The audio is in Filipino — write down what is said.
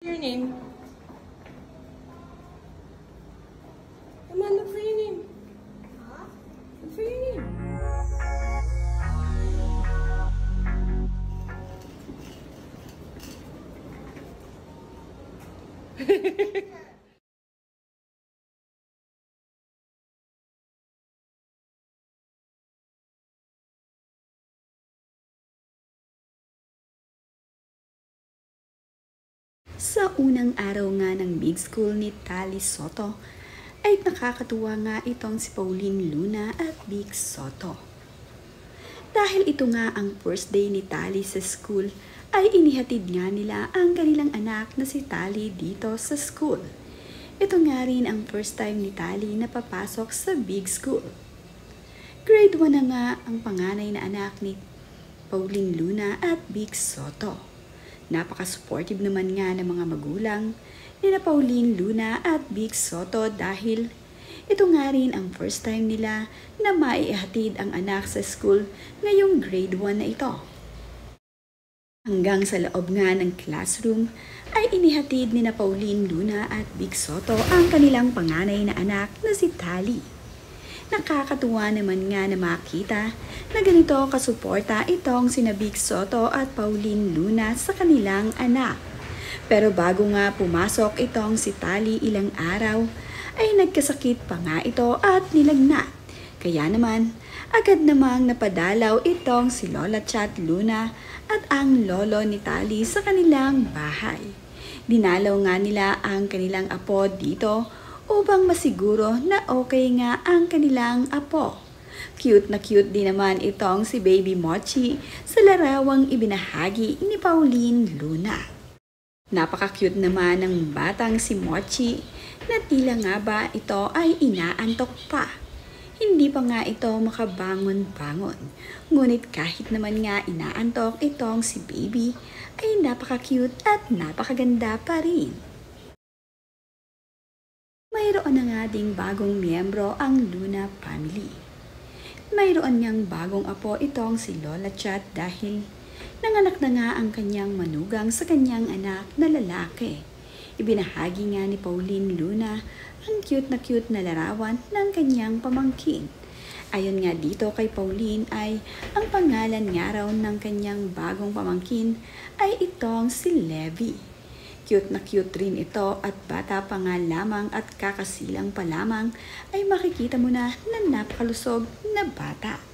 Your name? Come on, look for your name. Huh? Look for your name. Sa unang araw nga ng big school ni Tali Soto, ay nakakatuwa nga itong si Pauline Luna at Big Soto. Dahil ito nga ang first day ni Tali sa school, ay inihatid nga nila ang kanilang anak na si Tali dito sa school. Ito nga rin ang first time ni Tali na papasok sa big school. Grade 1 na nga ang panganay na anak ni Pauline Luna at Big Soto. Napaka-supportive naman nga ng mga magulang ni na Pauline Luna at Big Soto dahil ito nga rin ang first time nila na maihatid ang anak sa school ngayong grade 1 na ito. Hanggang sa loob nga ng classroom ay inihatid ni na Pauline Luna at Big Soto ang kanilang panganay na anak na si Tali. Nakakatuwa naman nga na makita na ganito kasuporta itong sina Big Soto at Pauline Luna sa kanilang anak. Pero bago nga pumasok itong si Tali ilang araw, ay nagkasakit pa nga ito at nilagnat. Kaya naman, agad namang napadalaw itong si Lola Chat Luna at ang lolo ni Tali sa kanilang bahay. Dinalaw nga nila ang kanilang apo dito upang masiguro na okay nga ang kanilang apo. Cute na cute din naman itong si Baby Mochi sa larawang ibinahagi ni Pauline Luna. Napaka-cute naman ng batang si Mochi na tila nga ba ito ay inaantok pa. Hindi pa nga ito makabangon-bangon. Ngunit kahit naman nga inaantok itong si Baby ay napaka-cute at napakaganda pa rin. Mayroon na nga ding bagong miyembro ang Luna family. Mayroon niyang bagong apo itong si Lola Chat dahil nanganak na nga ang kanyang manugang sa kanyang anak na lalaki. Ibinahagi nga ni Pauline Luna ang cute na larawan ng kanyang pamangkin. Ayon nga dito kay Pauline ay ang pangalan nga raw ng kanyang bagong pamangkin ay itong si Levi. Cute na cute rin ito at bata pa nga lamang at kakasilang pa lamang ay makikita mo na napakalusog na bata.